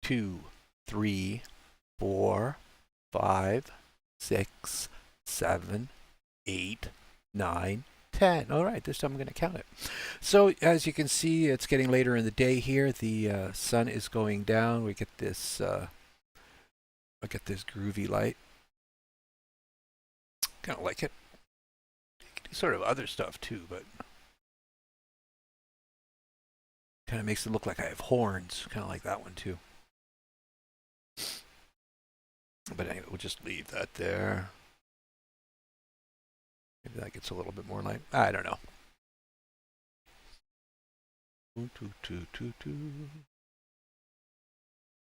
2, 3, 4, 5, 6, 7, 8, 9, 10. All right, this time I'm going to count it. So as you can see, it's getting later in the day here. The sun is going down. We get this. I get this groovy light. Kind of like it. You can do sort of other stuff too, but kind of makes it look like I have horns. Kind of like that one too. But anyway, we'll just leave that there. Maybe that gets a little bit more light. I don't know.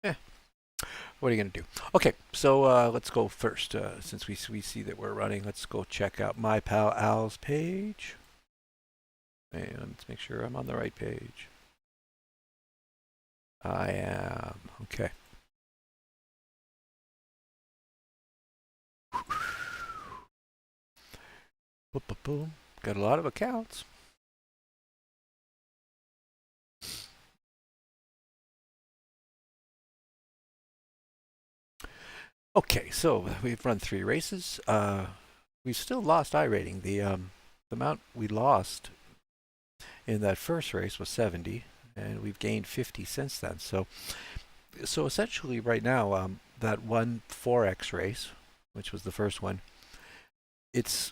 Yeah. What are you going to do? Okay, so let's go first. Since we see that we're running, let's go check out my pal Al's page. And let's make sure I'm on the right page. I am. Okay. Boom, boom, boom. Got a lot of accounts. Okay, so we've run 3 races. We've still lost iRating. The amount we lost in that first race was 70, and we've gained 50 since then. So essentially, right now, that one 4x race, which was the first one, it's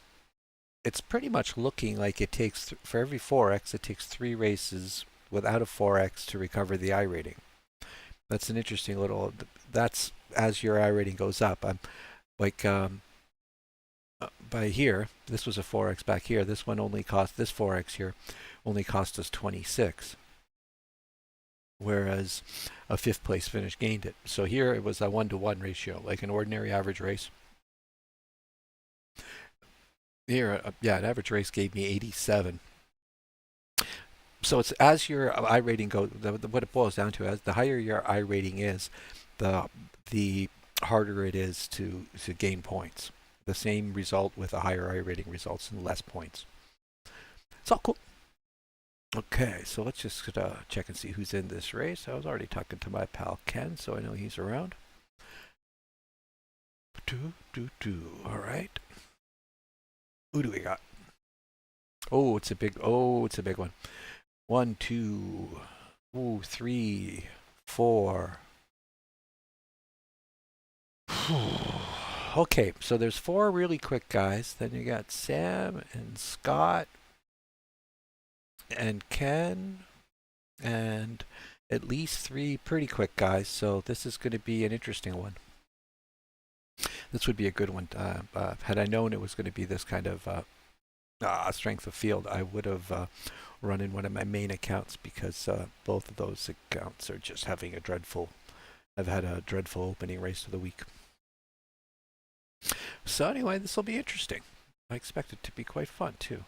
pretty much looking like it takes for every 4x, it takes 3 races without a 4x to recover the iRating. That's an interesting little. That's as your iRating goes up. I'm like by here, this was a 4x back here. This one only cost this 4x here only cost us 26, whereas a 5th place finish gained it. So here it was a 1-to-1 ratio, like an ordinary average race. Here, yeah, an average race gave me 87. So it's as your iRating goes, what it boils down to, as the higher your iRating is, the harder it is to gain points. The same result with a higher iRating results in less points. It's all cool. Okay, so let's just check and see who's in this race. I was already talking to my pal Ken, so I know he's around. All right. Who do we got? Oh, it's a big one. 1, 2, 3, 4. Okay, so there's 4 really quick guys. Then you got Sam and Scott and Ken and at least 3 pretty quick guys. So this is going to be an interesting one. This would be a good one. Had I known it was going to be this kind of strength of field, I would have run in one of my main accounts, because both of those accounts are just having a dreadful. I've had a dreadful opening race of the week. So anyway, this will be interesting. I expect it to be quite fun too.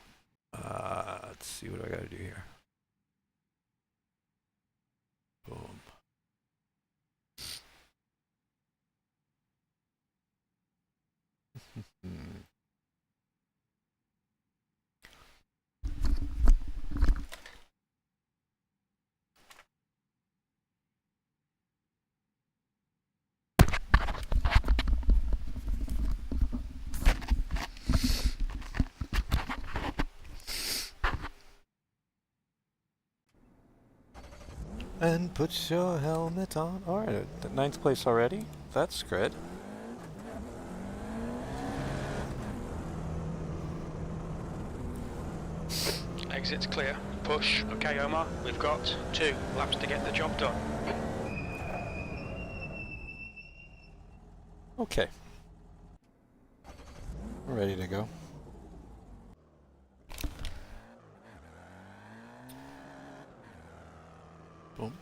Let's see what I got to do here. Boom. And put your helmet on. All right, 9th place already. That's good. Exit's clear. Push. Okay, Omar. We've got 2 laps to get the job done. Okay. We're ready to go. Boom.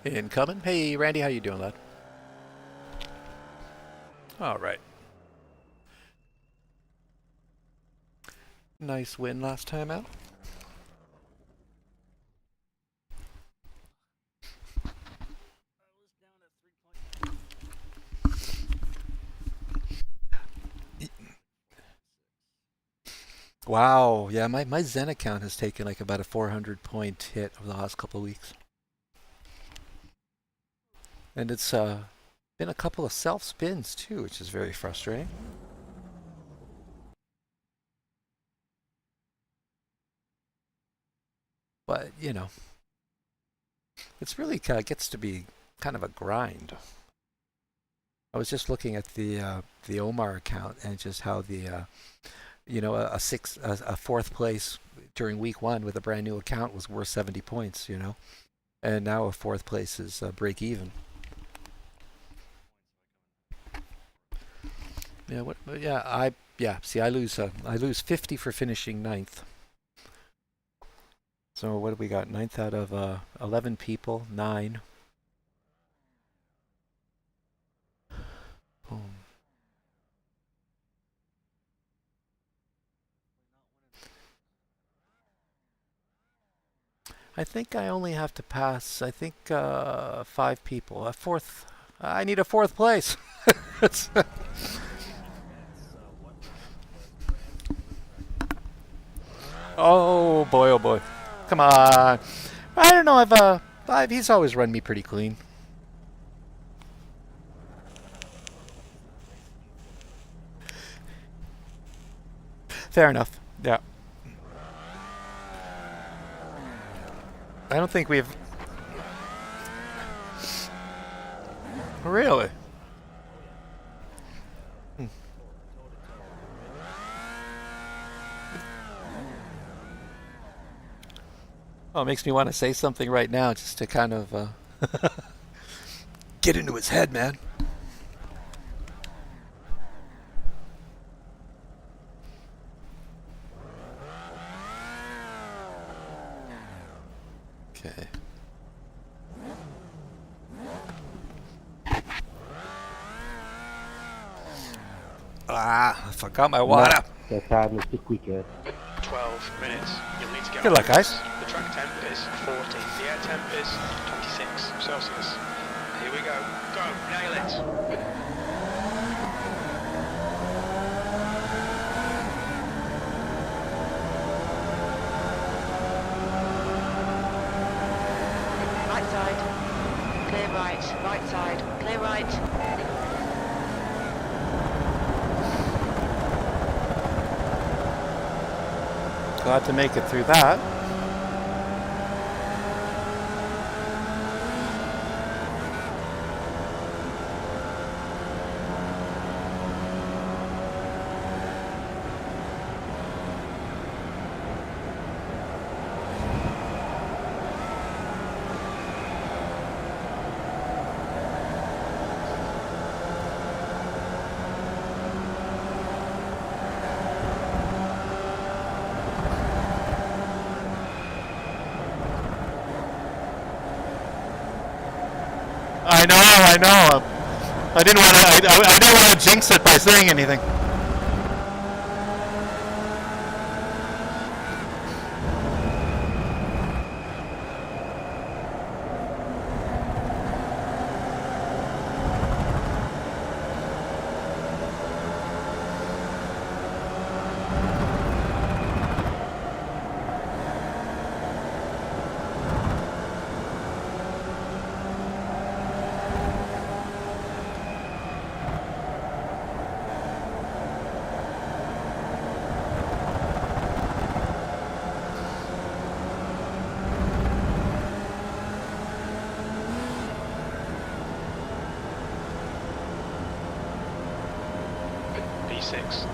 Incoming. Hey, Randy, how you doing, lad? All right. Nice win last time out. Wow, yeah, my Zen account has taken like about a 400 point hit over the last couple of weeks. And it's been a couple of self spins too, which is very frustrating. But you know, it's really gets to be kind of a grind. I was just looking at the Omar account and just how the a fourth place during week one with a brand new account was worth 70 points, you know, and now a fourth place is break even. Yeah, what? Yeah, yeah. See, I lose 50 for finishing ninth. So what do we got? Ninth out of 11 people, 9. Boom. I think I only have to pass, I think, 5 people. A fourth. I need a fourth place. Oh boy, oh boy. Come on. I don't know. He's always run me pretty clean. Fair enough. Yeah. I don't think we've. Really? Hmm. Oh, it makes me want to say something right now just to kind of get into his head, man. Okay. Ah, I forgot my water. That's how Mr. Quicker. 12 minutes. You'll need to get Good on luck, guys. The track temp is 40. The air temp is 26 Celsius. Here we go. Go. Nail it. Right side, clear right, right side, clear right. Glad to make it through that. I know. I didn't want to. I didn't want to jinx it by saying anything. P6.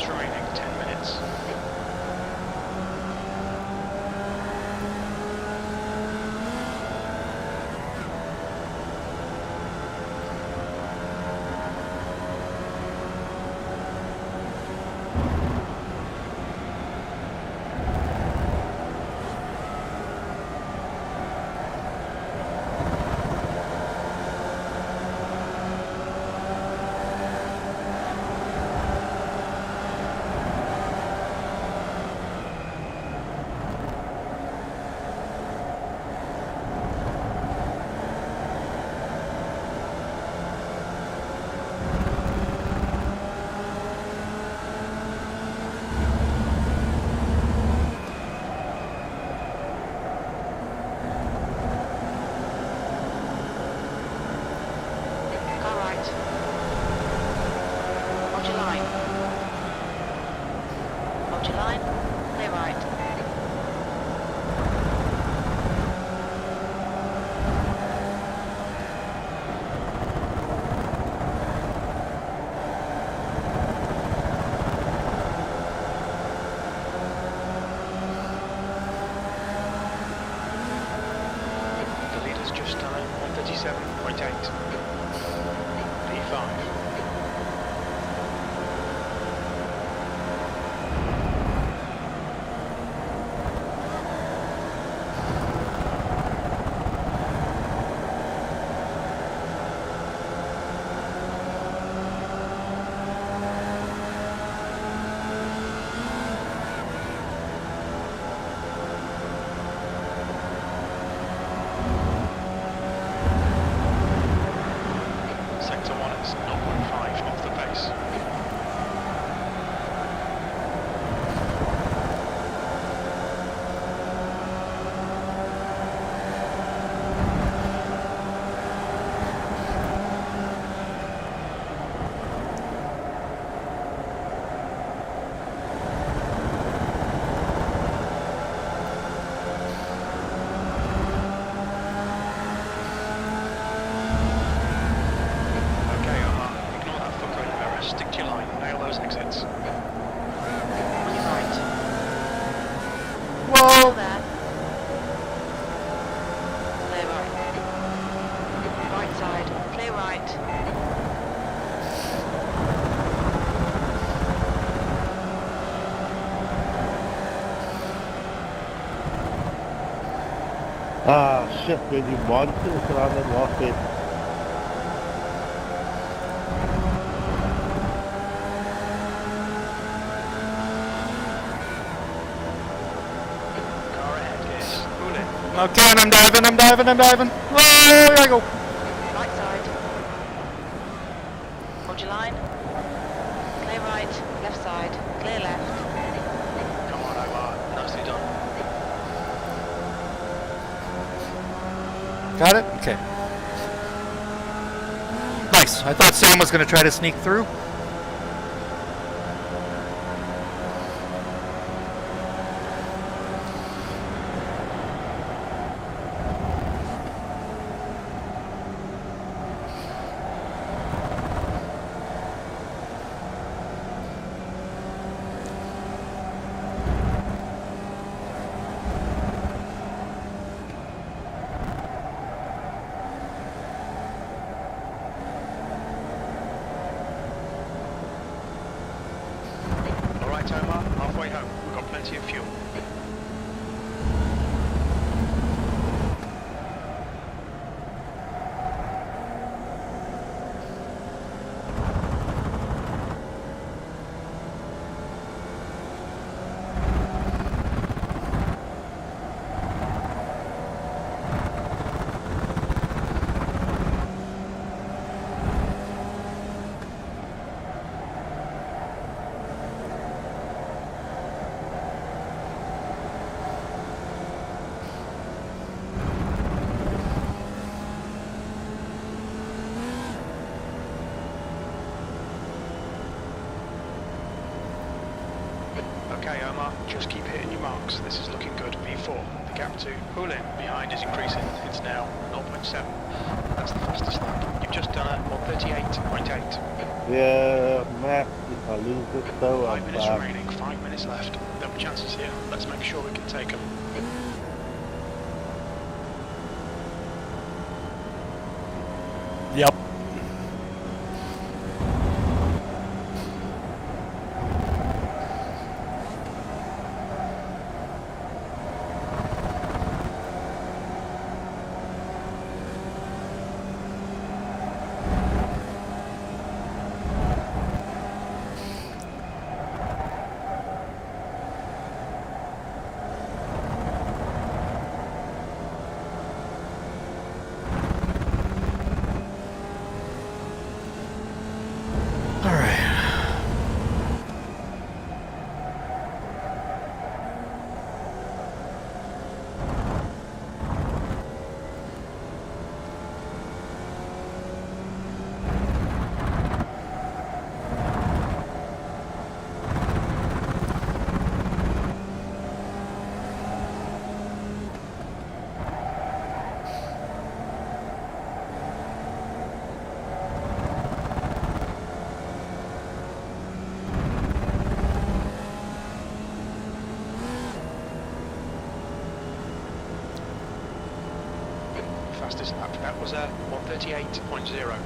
Remaining 10 minutes. Hold your line. Hold your line. Clear right. The leader's just done it. 137.8. P5. Sector 1 is 0.5 off the pace. Okay, Omar, ignore that fucker in the mirror. Stick to your line. Nail those exits. On your right. Whoa! Still there. Clear right. Right side. Clear right. Ah, shit, when you want to, so I'm in lost it. Car ahead is Ulin. Okay, and I'm diving. Whoa, here I go. Right side. Hold your line. Clear right. Left side. Clear left. Come on, Omar. Nicely done. Got it? Okay. Nice. I thought Sam was going to try to sneak through. All right, Omar. Halfway home. We've got plenty of fuel. Okay, Omar, just keep hitting your marks. This is looking good. P4. The gap to Ulin behind is increasing. It's now 0.7. That's the fastest lap. You've just done it. 138.8. Yeah, Matt, if I lose it, so 5 I'm minutes bad. remaining. 5 minutes left. There are chances here. Let's make sure we can take them. Yep. fastest lap. That was 1:38.0.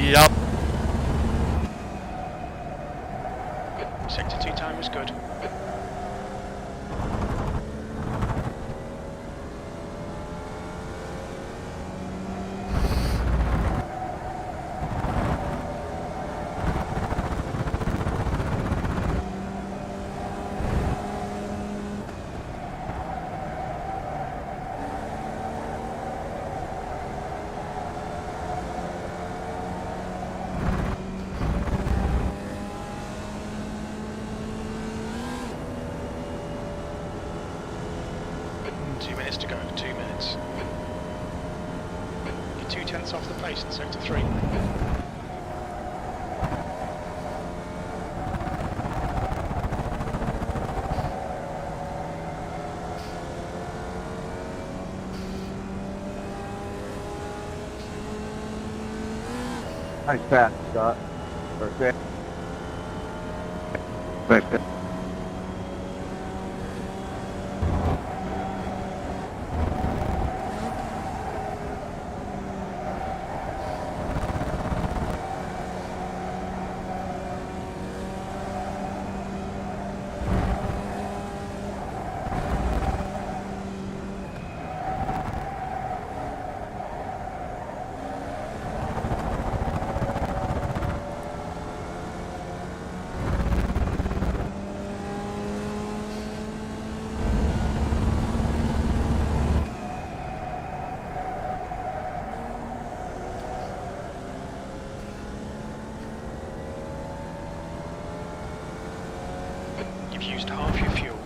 Yup. Sector 2 time was good. To go, 2 minutes. You're 0.2 off the pace in sector 3. Nice pass, Scott. Perfect. Perfect. You've used half your fuel.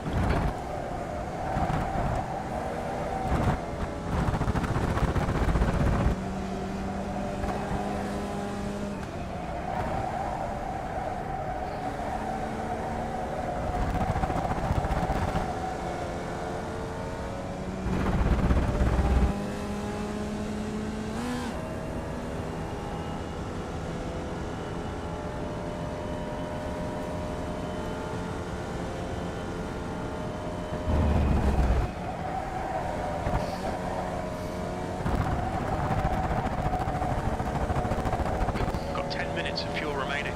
Got 10 minutes of fuel remaining.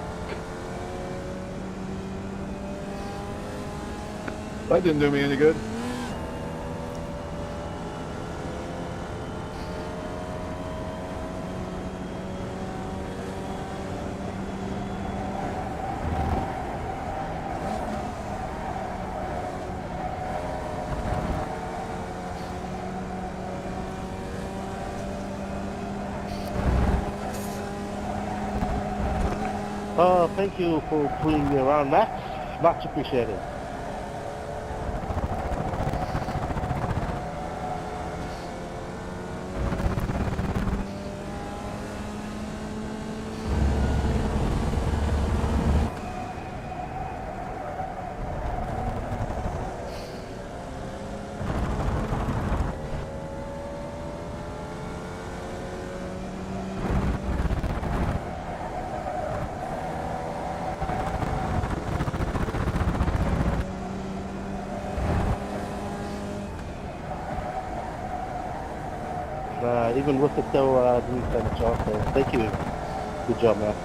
That didn't do me any good. Thank you for pulling me around, Max. Much appreciated. Even with it though, didn't stand a chance, so thank you. Good job, man.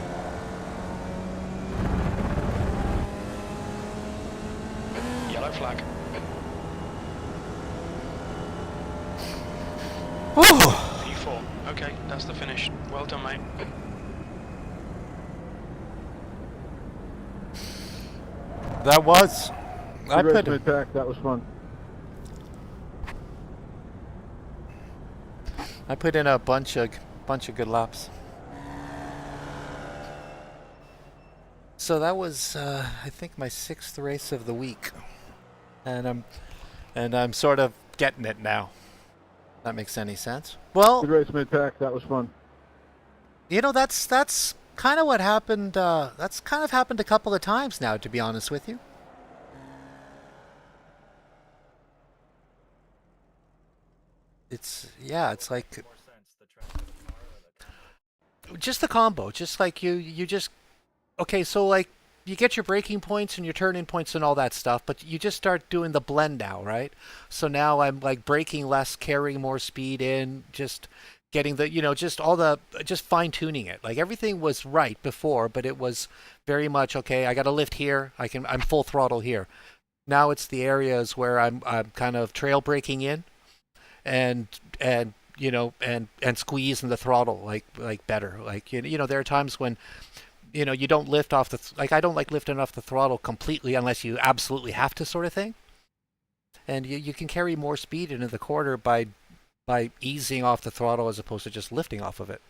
Yellow flag. P4. Okay, that's the finish. Well done, mate. That was. I Good race, put. mid-pack. That was fun. I put in a bunch of good laps. So that was, I think, my 6th race of the week, and I'm sort of getting it now. If that makes any sense? Well, Good race, mid-pack. That was fun. you know, that's kind of what happened. That's kind of happened a couple of times now, to be honest with you. It's like just the combo, just like you just okay. So like you get your braking points and your turning points and all that stuff, but you just start doing the blend now, right? So now I'm like braking less, carrying more speed in, just getting the just all the just fine tuning it. Like everything was right before, but it was very much okay. I got to lift here. I'm full throttle here. Now it's the areas where I'm kind of trail braking in and and squeezing the throttle like better. Like there are times when you don't lift off like I don't like lifting off the throttle completely unless you absolutely have to, sort of thing. And you can carry more speed into the corner by easing off the throttle as opposed to just lifting off of it.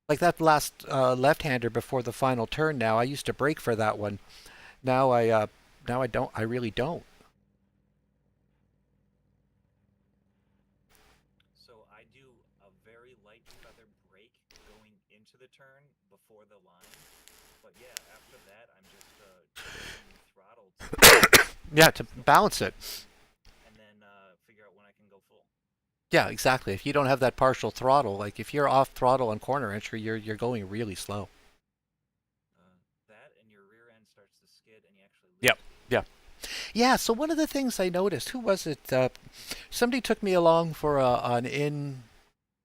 Like that last left-hander before the final turn. Now I used to brake for that one. Now I don't. I really don't. So I do a very light feather brake going into the turn before the line, but yeah, after that I'm just using throttle to Yeah, to balance it. and then figure out when I can go full. Yeah, exactly. If you don't have that partial throttle, like if you're off throttle on corner entry, you're going really slow. That and your rear end starts to skid and you actually lose. Yep. Yeah. Yeah, so one of the things I noticed, who was it? Somebody took me along for an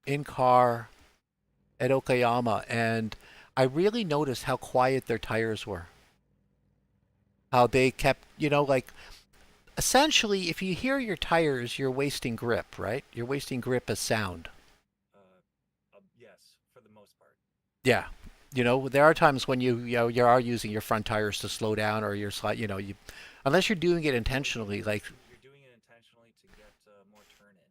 in-car at Okayama, and I really noticed how quiet their tires were. How they kept, like, essentially, if you hear your tires, you're wasting grip, right? You're wasting grip as sound. Yes, for the most part. Yeah. There are times when you are using your front tires to slow down, or you're unless you're doing it intentionally, like You're doing it intentionally to get more turn in.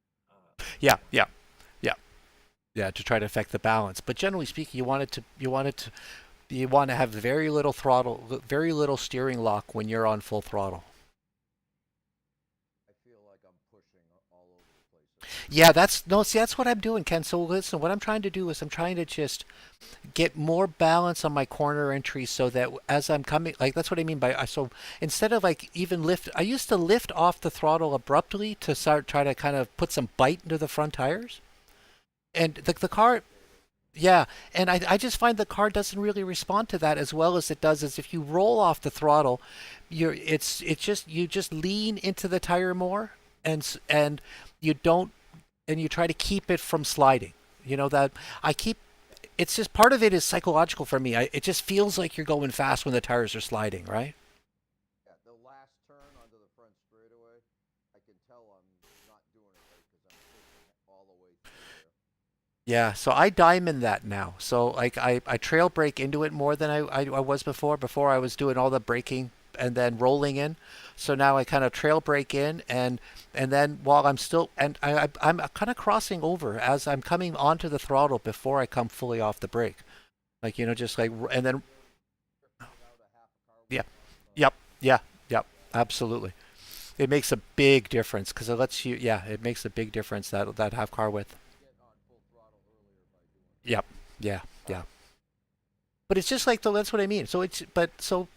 yeah, to try to affect the balance. But generally speaking, you want to have very little throttle, very little steering lock when you're on full throttle. I feel like I'm pushing all over the place. Yeah, that's what I'm doing, Ken. So listen, what I'm trying to do is I'm trying to just get more balance on my corner entry so that as I'm coming, like that's what I mean by so instead of like even lift, I used to lift off the throttle abruptly to try to kind of put some bite into the front tires, and the car. Yeah, and I just find the car doesn't really respond to that as well as it does as if you roll off the throttle, you just lean into the tire more and you don't and you try to keep it from sliding. That I keep it's just part of it is psychological for me. It just feels like you're going fast when the tires are sliding, right? Yeah, the last turn onto the front straightaway, I can tell I'm not doing it right because I'm pushing all the way through there. Yeah, so I diamond that now. So like I trail brake into it more than I was before. Before I was doing all the braking and then rolling in. So now I kind of trail brake in and then while I'm still and I'm kind of crossing over as I'm coming onto the throttle before I come fully off the brake. Like just like and then yeah. Yep. Yeah. Yep. Absolutely. It makes a big difference because it lets you it makes a big difference that half car width. Get on full throttle earlier by doing it. Yep. Yeah. Yeah. But it's just like that's what I mean. So so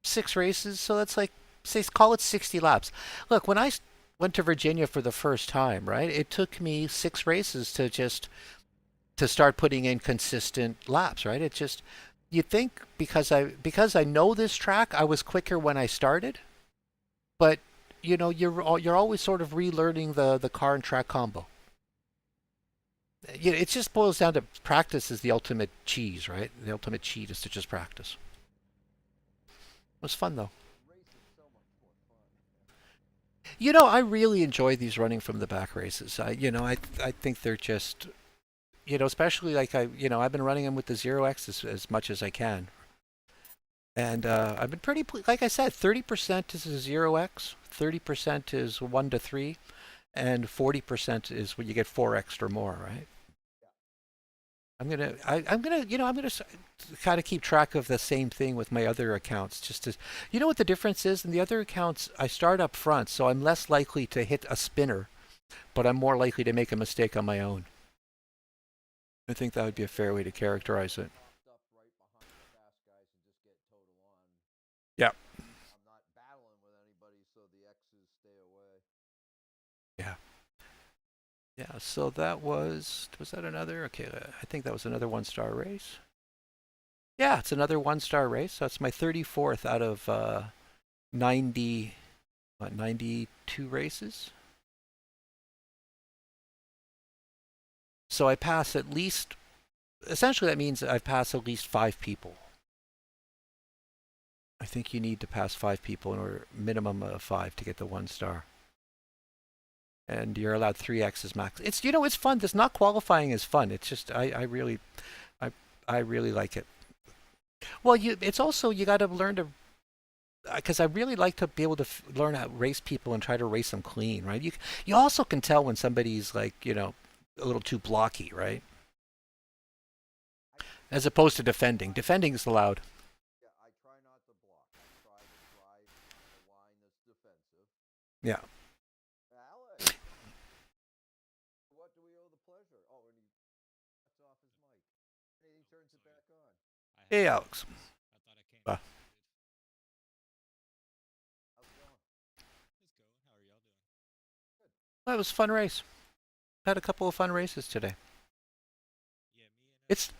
6 races. So that's like say call it 60 laps. Look, when I went to Virginia for the first time, right? It took me 6 races to start putting in consistent laps, right? It just you think because I know this track, I was quicker when I started, but you're always sort of relearning the car and track combo. It just boils down to practice is the ultimate cheese, right? The ultimate cheat is to just practice. It was fun though. Racing so much more fun. I really enjoy these running from the back races. I think they're just, especially like I've been running them with the 0X as much as I can. And I've been pretty, like I said, 30% is a 0x, 30% is 1 to 3, and 40% is when you get 4x or more, right? I'm gonna kind of keep track of the same thing with my other accounts. Just to, you know what the difference is? In the other accounts, I start up front, so I'm less likely to hit a spinner, but I'm more likely to make a mistake on my own. I think that would be a fair way to characterize it. Popped up right behind the fast guys and just get total on. Yeah. I'm not battling with anybody, so the X's stay away. Yeah. Yeah, so that was that another? Okay, I think that was another 1-star race. Yeah, it's another 1-star race. So it's my 34th out of 90, 92 races. So I pass at least, essentially that means I've passed at least 5 people. I think you need to pass 5 people in order, minimum of 5 to get the 1-star. And you're allowed 3 X's max. It's, you know, it's fun. This not qualifying is fun. It's just, I really like it. Well, it's also, you got to learn to, because I really like to be able to learn how to race people and try to race them clean, right? You also can tell when somebody's like, you know, a little too blocky, right? As opposed to defending. Defending is allowed. Yeah, I try not to block. I try to drive on the line that's defensive. Yeah. Alex, what do we owe the pleasure? Oh, and he cuts off his mic. And he turns it back on. Hey, Alex. How's it going? That was a fun race. Had a couple of fun races today. It's